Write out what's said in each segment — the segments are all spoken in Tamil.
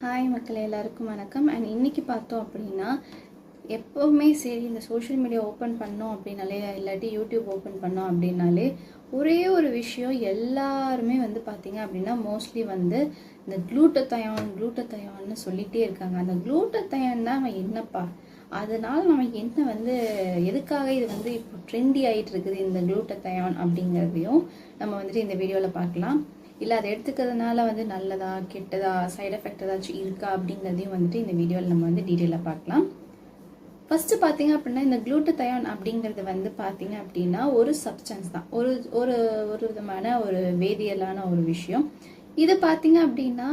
ஹாய் மக்களே, எல்லாருக்கும் வணக்கம். அண்ட் இன்றைக்கி பார்த்தோம் அப்படின்னா, எப்போவுமே சரி இந்த சோஷியல் மீடியா ஓப்பன் பண்ணோம் அப்படின்னாலே, இல்லாட்டி யூடியூப் ஓப்பன் பண்ணோம் அப்படின்னாலே, ஒரே ஒரு விஷயம் எல்லாருமே வந்து பார்த்திங்க அப்படின்னா மோஸ்ட்லி வந்து இந்த க்ளூட்டத்தயான்னு சொல்லிகிட்டே இருக்காங்க. அந்த க்ளூட்டத்தயான் தான் அவன் என்னப்பா, அதனால் நம்ம என்ன வந்து எதுக்காக இது வந்து இப்போ ட்ரெண்டி ஆகிட்டு இருக்குது இந்த க்ளூட்டத்தயான் அப்படிங்கிறதையும் நம்ம வந்துட்டு இந்த வீடியோவில் பார்க்கலாம். இல்லை அதை எடுத்துக்கிறதுனால வந்து நல்லதா கெட்டதா சைட் எஃபெக்ட் ஏதாச்சும் இருக்கா அப்படிங்கிறதையும் வந்துட்டு இந்த வீடியோவில் நம்ம வந்து டீட்டெயிலாக பார்க்கலாம். ஃபஸ்ட்டு பார்த்தீங்க அப்படின்னா, இந்த க்ளூட்டத்தயான் அப்படிங்கிறது வந்து பார்த்தீங்க அப்படின்னா ஒரு சப்ஸ்டன்ஸ் தான், ஒரு ஒரு ஒரு விதமான ஒரு வேதியியலான ஒரு விஷயம். இது பார்த்தீங்க அப்படின்னா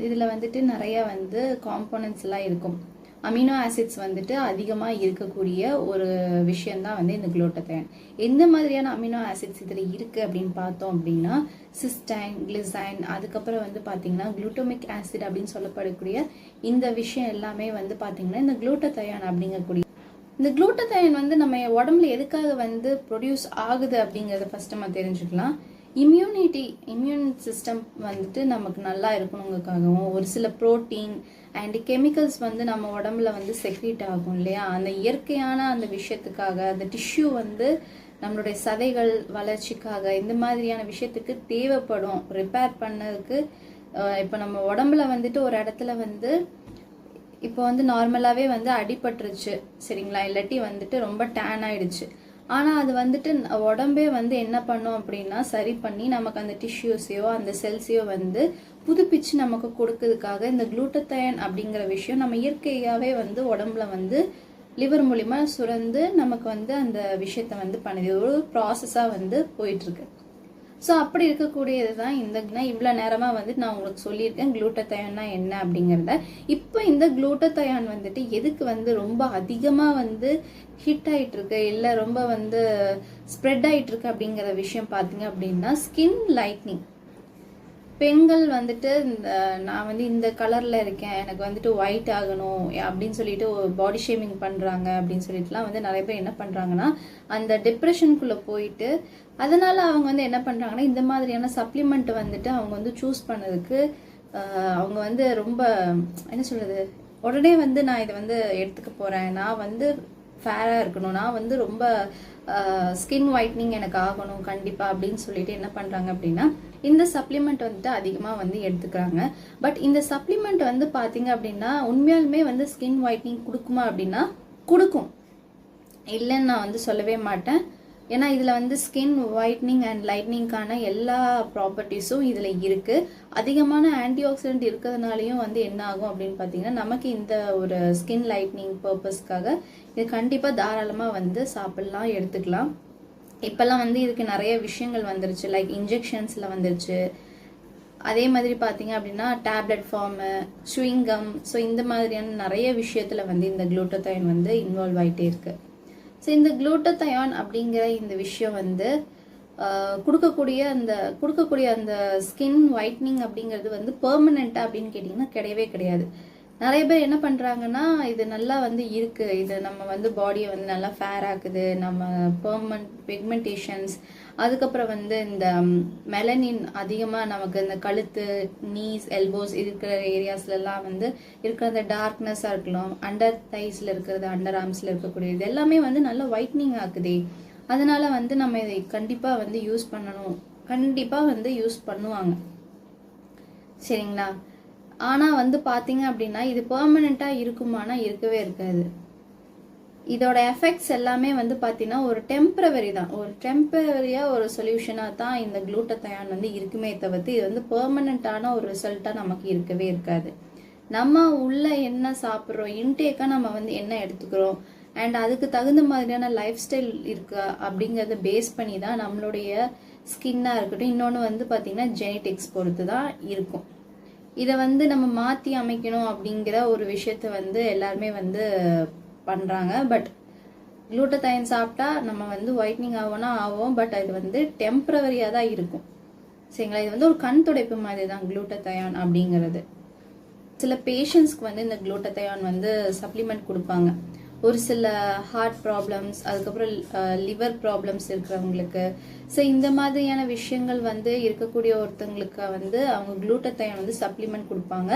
இதில் வந்துட்டு நிறைய வந்து காம்போனன்ட்ஸ்லாம் இருக்கும். அமினோ ஆசிட்ஸ் வந்துட்டு அதிகமாக இருக்கக்கூடிய ஒரு விஷயந்தான் வந்து இந்த க்ளூட்டத்தயான். எந்த மாதிரியான அமினோ ஆசிட்ஸ் இதில் இருக்குது அப்படின்னு பார்த்தோம் அப்படின்னா, சிஸ்டைன், கிளிசைன், அதுக்கப்புறம் வந்து பார்த்தீங்கன்னா குளுட்டமிக் ஆசிட் அப்படின்னு சொல்லப்படக்கூடிய இந்த விஷயம் எல்லாமே வந்து பார்த்தீங்கன்னா இந்த க்ளூட்டத்தயான் அப்படிங்கக்கூடிய இந்த க்ளூட்டத்தயான் வந்து நம்ம உடம்புல எதுக்காக வந்து ப்ரொடியூஸ் ஆகுது அப்படிங்கிறத ஃபர்ஸ்ட் நம்ம தெரிஞ்சுக்கலாம். இம்யூன் சிஸ்டம் வந்துட்டு நமக்கு நல்லா இருக்கணுங்கிறதுக்காகவும், ஒரு சில ப்ரோட்டீன் அண்ட் கெமிக்கல்ஸ் வந்து நம்ம உடம்புல வந்து செக்ரீட் ஆகும் இல்லையா, அந்த இயற்கையான அந்த விஷயத்துக்காக, அந்த டிஷ்யூ வந்து நம்மளுடைய சதைகள் வளர்ச்சிக்காக இந்த மாதிரியான விஷயத்துக்கு தேவைப்படும். ரிப்பேர் பண்ணதுக்கு இப்போ நம்ம உடம்புல வந்துட்டு ஒரு இடத்துல வந்து இப்போ வந்து நார்மலாகவே வந்து அடிபட்டுருச்சு சரிங்களா, இல்லாட்டி வந்துட்டு ரொம்ப டேன் ஆயிடுச்சு. ஆனால் அது வந்துட்டு உடம்பே வந்து என்ன பண்ணும் அப்படின்னா சரி பண்ணி நமக்கு அந்த டிஷ்யூஸையோ அந்த செல்ஸையோ வந்து புதுப்பிச்சு நமக்கு கொடுக்கறதுக்காக இந்த க்ளூட்டத்தயான் அப்படிங்கிற விஷயம் நம்ம இயற்கையாகவே வந்து உடம்புல வந்து லிவர் மூலிமா சுரந்து நமக்கு வந்து அந்த விஷயத்த வந்து பண்ணுது. ஒரு ப்ராசஸாக வந்து போயிட்டுருக்கு. ஸோ அப்படி இருக்கக்கூடியது தான் இவ்வளோ நேரமாக வந்துட்டு நான் உங்களுக்கு சொல்லியிருக்கேன் க்ளூட்டத்தயான்னா என்ன அப்படிங்கிறத. இப்போ இந்த க்ளூட்டத்தயான் வந்துட்டு எதுக்கு வந்து ரொம்ப அதிகமாக வந்து ஹிட் ஆகிட்டு இருக்கு, இல்லை ரொம்ப வந்து ஸ்ப்ரெட் ஆகிட்டு இருக்கு அப்படிங்கிற விஷயம் பார்த்தீங்க அப்படின்னா, ஸ்கின் லைட்னிங். பெண்கள் வந்துட்டு நான் வந்து இந்த கலரில் இருக்கேன், எனக்கு வந்துட்டு ஒயிட் ஆகணும் அப்படின்னு சொல்லிட்டு பாடி ஷேமிங் பண்ணுறாங்க அப்படின்னு சொல்லிட்டுலாம் வந்து நிறைய பேர் என்ன பண்ணுறாங்கன்னா அந்த டிப்ரெஷனுக்குள்ளே போயிட்டு, அதனால் அவங்க வந்து என்ன பண்ணுறாங்கன்னா இந்த மாதிரியான சப்ளிமெண்ட் வந்துட்டு அவங்க வந்து சூஸ் பண்ணதுக்கு அவங்க வந்து ரொம்ப என்ன சொல்கிறது, உடனே வந்து நான் இதை வந்து எடுத்துக்க போகிறேன், நான் வந்து ஃபேராக இருக்கணும், நான் வந்து ரொம்ப ஸ்கின் ஒயிட்னிங் எனக்கு ஆகணும் கண்டிப்பாக அப்படின்னு சொல்லிட்டு என்ன பண்ணுறாங்க அப்படின்னா இந்த சப்ளிமெண்ட் வந்துட்டு அதிகமாக வந்து எடுத்துக்கிறாங்க. பட் இந்த சப்ளிமெண்ட் வந்து பார்த்தீங்க அப்படின்னா உண்மையாலுமே வந்து ஸ்கின் ஒயிட்னிங் கொடுக்குமா அப்படின்னா கொடுக்கும், இல்லைன்னு நான் வந்து சொல்லவே மாட்டேன். ஏன்னா இதில் வந்து ஸ்கின் ஒயிட்னிங் அண்ட் லைட்னிங்கான எல்லா ப்ராப்பர்ட்டிஸும் இதில் இருக்குது. அதிகமான ஆன்டி ஆக்சிடென்ட் இருக்கிறதுனாலையும் வந்து என்ன ஆகும் அப்படின்னு பார்த்தீங்கன்னா, நமக்கு இந்த ஒரு ஸ்கின் லைட்னிங் பர்பஸ்க்காக இது கண்டிப்பாக தாராளமாக வந்து சாப்பிட்லாம், எடுத்துக்கலாம். இப்போல்லாம் வந்து இதுக்கு நிறைய விஷயங்கள் வந்துருச்சு, லைக் இன்ஜெக்ஷன்ஸில் வந்துருச்சு. அதே மாதிரி பார்த்தீங்க அப்படின்னா டேப்லெட் ஃபார்மு, ஸ்விங்கம், ஸோ இந்த மாதிரியான நிறைய விஷயத்தில் வந்து இந்த க்ளூட்டத்தயான் வந்து இன்வால்வ் ஆகிட்டே இருக்குது. ஸோ இந்த க்ளூட்டத்தயான் அப்படிங்கிற இந்த விஷயம் வந்து கொடுக்கக்கூடிய அந்த ஸ்கின் ஒயிட்னிங் அப்படிங்கிறது வந்து பெர்மனெண்ட்டாக அப்படின்னு கேட்டிங்கன்னா கிடையவே கிடையாது. நிறைய பேர் என்ன பண்ணுறாங்கன்னா இது நல்லா வந்து இருக்குது, இது நம்ம வந்து பாடியை வந்து நல்லா ஃபேர் ஆக்குது, நம்ம பிக்மெண்டேஷன்ஸ், அதுக்கப்புறம் வந்து இந்த மெலனின் அதிகமாக நமக்கு இந்த கழுத்து, நீஸ், எல்போஸ் இருக்கிற ஏரியாஸ்லாம் வந்து இருக்கிற அந்த டார்க்னஸாக இருக்கலாம், அண்டர் தைஸில் இருக்கிறது, அண்டர் ஆர்ம்ஸில் இருக்கக்கூடியது எல்லாமே வந்து நல்லா ஒயிட்னிங் ஆக்குதே. அதனால வந்து நம்ம இதை கண்டிப்பாக வந்து யூஸ் பண்ணணும், கண்டிப்பாக வந்து யூஸ் பண்ணுவாங்க சரிங்களா. ஆனால் வந்து பார்த்தீங்க அப்படின்னா இது பெர்மனெண்ட்டாக இருக்குமானா இருக்கவே இருக்காது. இதோட எஃபெக்ட்ஸ் எல்லாமே வந்து பார்த்தீங்கன்னா ஒரு டெம்பரவரி தான், ஒரு டெம்பரவரியாக ஒரு சொல்யூஷனாக தான் இந்த க்ளூட்டத்தயான் வந்து இருக்குமே தவிர்த்து இது வந்து பெர்மனெண்ட்டான ஒரு ரிசல்ட்டாக நமக்கு இருக்கவே இருக்காது. நம்ம உள்ள என்ன சாப்பிட்றோம், இன்டேக்காக நம்ம வந்து என்ன எடுத்துக்கிறோம் அண்ட் அதுக்கு தகுந்த மாதிரியான லைஃப் ஸ்டைல் இருக்கா அப்படிங்கிறத பேஸ் பண்ணி தான் நம்மளுடைய ஸ்கின்னாக இருக்கட்டும், இன்னொன்று வந்து பார்த்தீங்கன்னா ஜெனட்டிக்ஸ் பொறுத்து தான் இருக்கும். இதை வந்து நம்ம மாற்றி அமைக்கணும் அப்படிங்கிற ஒரு விஷயத்த வந்து எல்லாருமே வந்து பண்ணுறாங்க. பட் க்ளூட்டத்தயான் சாப்பிட்டா நம்ம வந்து ஒயிட்னிங் ஆகும், பட் அது வந்து டெம்பரவரியாக தான் இருக்கும் சரிங்களா. இது வந்து ஒரு கண் துடைப்பு மாதிரி தான் க்ளூட்டத்தயான் அப்படிங்கிறது. சில பேஷண்ட்ஸ்க்கு வந்து இந்த க்ளூட்டத்தயான் வந்து சப்ளிமெண்ட் கொடுப்பாங்க. ஒரு சில ஹார்ட் ப்ராப்ளம்ஸ், அதுக்கப்புறம் லிவர் ப்ராப்ளம்ஸ் இருக்கிறவங்களுக்கு. ஸோ இந்த மாதிரியான விஷயங்கள் வந்து இருக்கக்கூடிய ஒருத்தவங்களுக்கு வந்து அவங்க குளூட்டத்தைன் வந்து சப்ளிமெண்ட் கொடுப்பாங்க.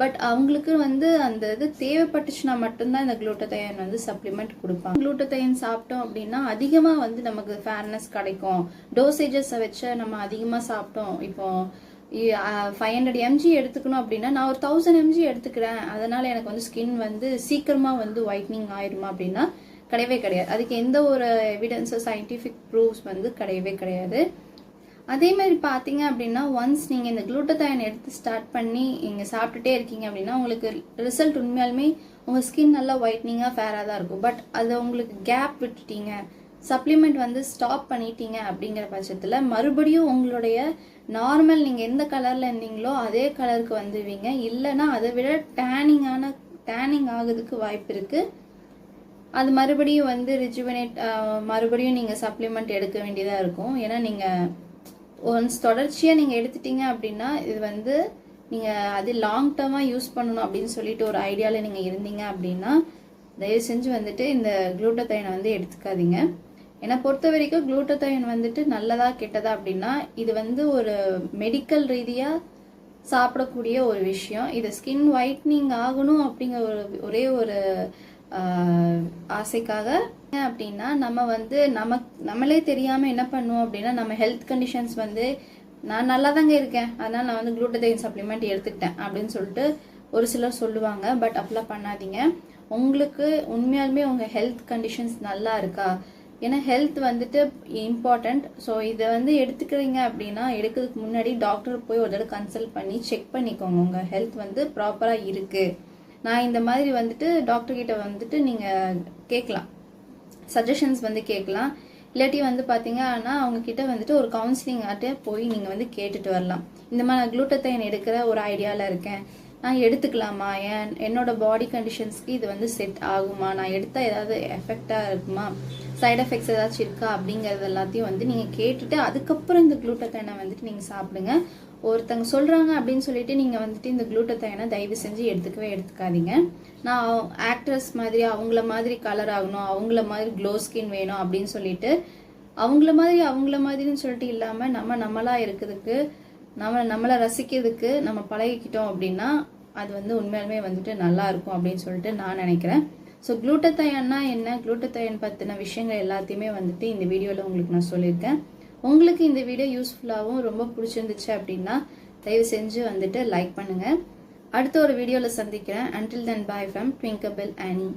பட் அவங்களுக்கு வந்து அந்த இது தேவைப்பட்டுச்சுன்னா மட்டும்தான் இந்த குளூட்டத்தைன் வந்து சப்ளிமெண்ட் கொடுப்பாங்க. குளூட்டத்தைன் சாப்பிட்டோம் அப்படின்னா அதிகமாக வந்து நமக்கு ஃபேர்னஸ் கிடைக்கும். டோசேஜஸை வச்சு நம்ம அதிகமாக சாப்பிட்டோம். இப்போ 500 mg எடுத்துக்கணும் அப்படின்னா நான் ஒரு 1000 mg எடுத்துக்கிறேன், அதனால எனக்கு வந்து ஸ்கின் வந்து சீக்கிரமா வந்து ஒயிட்னிங் ஆயிடுமா அப்படின்னா கிடையவே கிடையாது. அதுக்கு எந்த ஒரு எவிடன்ஸ், சயின்டிஃபிக் ப்ரூஃப்ஸ் வந்து கிடையவே கிடையாது. அதே மாதிரி பார்த்தீங்க அப்படின்னா ஒன்ஸ் நீங்கள் இந்த குளூட்டத்தைன் எடுத்து ஸ்டார்ட் பண்ணி நீங்கள் சாப்பிட்டுட்டே இருக்கீங்க அப்படின்னா உங்களுக்கு ரிசல்ட் உண்மையாலுமே உங்கள் ஸ்கின் நல்லா ஒயிட்னிங்காக ஃபேராக தான் இருக்கும். பட் அதை உங்களுக்கு கேப் விட்டுட்டீங்க, சப்ளிமெண்ட் வந்து ஸ்டாப் பண்ணிட்டீங்க அப்படிங்கிற பட்சத்தில் மறுபடியும் உங்களுடைய நார்மல் நீங்கள் எந்த கலரில் இருந்தீங்களோ அதே கலருக்கு வந்துடுவீங்க. இல்லைன்னா அதை விட டேனிங் ஆகுறதுக்கு வாய்ப்பு இருக்குது. அது மறுபடியும் வந்து ரிஜுவனேட், மறுபடியும் நீங்கள் சப்ளிமெண்ட் எடுக்க வேண்டியதாக இருக்கும். ஏன்னா நீங்கள் ஒன்ஸ் தொடர்ச்சியாக நீங்கள் எடுத்துட்டீங்க அப்படின்னா இது வந்து நீங்கள் அது லாங் டர்மாக யூஸ் பண்ணணும் அப்படின்னு சொல்லிட்டு ஒரு ஐடியாவில் நீங்கள் இருந்தீங்க அப்படின்னா தயவு செஞ்சு வந்துட்டு இந்த குளூட்டத்தைனை வந்து எடுத்துக்காதீங்க. என்னை பொறுத்த வரைக்கும் குளூட்டத்தைன் வந்துட்டு நல்லதா கெட்டதா அப்படின்னா இது வந்து ஒரு மெடிக்கல் ரீதியாக சாப்பிடக்கூடிய ஒரு விஷயம். இது ஸ்கின் ஒயிட்னிங் ஆகணும் அப்படிங்கிற ஒரே ஒரு ஆசைக்காக அப்படின்னா நம்ம வந்து நம்மளே தெரியாமல் என்ன பண்ணுவோம் அப்படின்னா நம்ம ஹெல்த் கண்டிஷன்ஸ் வந்து நான் நல்லா தாங்க இருக்கேன், அதனால் நான் வந்து குளூட்டத்தைன் சப்ளிமெண்ட் எடுத்துக்கிட்டேன் அப்படின்னு சொல்லிட்டு ஒரு சிலர் சொல்லுவாங்க. பட் அப்படிலாம் பண்ணாதீங்க. உங்களுக்கு உண்மையாலுமே உங்கள் ஹெல்த் கண்டிஷன்ஸ் நல்லா இருக்கா? ஏன்னா ஹெல்த் வந்துட்டு இம்பார்ட்டண்ட். ஸோ இதை வந்து எடுத்துக்கிறீங்க அப்படின்னா எடுக்கிறதுக்கு முன்னாடி டாக்டர் போய் ஒரு தடவை கன்சல்ட் பண்ணி செக் பண்ணிக்கோங்க உங்கள் ஹெல்த் வந்து ப்ராப்பராக இருக்குது. நான் இந்த மாதிரி வந்துட்டு டாக்டர்கிட்ட வந்துட்டு நீங்கள் கேட்கலாம், சஜஷன்ஸ் வந்து கேட்கலாம். இல்லாட்டி வந்து பார்த்தீங்க ஆனால் அவங்கக்கிட்ட வந்துட்டு ஒரு கவுன்சிலிங் ஆட்டே போய் நீங்கள் வந்து கேட்டுட்டு வரலாம். இந்த மாதிரி நான் குளூட்டத்தைன் எடுக்கிற ஒரு ஐடியாவில் இருக்கேன், நான் எடுத்துக்கலாமா, என்னோட பாடி கண்டிஷன்ஸ்க்கு இது வந்து செட் ஆகுமா, நான் எடுத்தால் ஏதாவது எஃபெக்டாக இருக்குமா, சைட் எஃபெக்ட்ஸ் ஏதாச்சும் இருக்கா அப்படிங்கிறது எல்லாத்தையும் வந்து நீங்கள் கேட்டுட்டு அதுக்கப்புறம் இந்த குளூட்டத்தைனை வந்துட்டு நீங்கள் சாப்பிடுங்க. ஒருத்தங்க சொல்கிறாங்க அப்படின்னு சொல்லிட்டு நீங்கள் வந்துட்டு இந்த குளூட்டத்தைனை தயவு செஞ்சு எடுத்துக்காதீங்க. நான் ஆக்ட்ரஸ் மாதிரி அவங்கள மாதிரி கலர் ஆகணும், அவங்கள மாதிரி க்ளோ ஸ்கின் வேணும் அப்படின்னு சொல்லிட்டு அவங்கள மாதிரின்னு சொல்லிட்டு இல்லாமல் நம்மளாக இருக்கிறதுக்கு நம்மளை ரசிக்கிறதுக்கு நம்ம பழகிக்கிட்டோம் அப்படின்னா அது வந்து உண்மையாலுமே வந்துட்டு நல்லா இருக்கும் அப்படின்னு சொல்லிட்டு நான் நினைக்கிறேன். ஸோ குளூட்டத்தைன்னா என்ன, குளூட்டத்தைன் பற்றின விஷயங்கள் எல்லாத்தையுமே வந்துட்டு இந்த வீடியோவில் உங்களுக்கு நான் சொல்லியிருக்கேன். உங்களுக்கு இந்த வீடியோ யூஸ்ஃபுல்லாகவும் ரொம்ப பிடிச்சிருந்துச்சு அப்படின்னா தயவு செஞ்சு வந்துட்டு லைக் பண்ணுங்கள். அடுத்த ஒரு வீடியோவில் சந்திக்கிறேன். Until then, bye from Twinklebill Annie.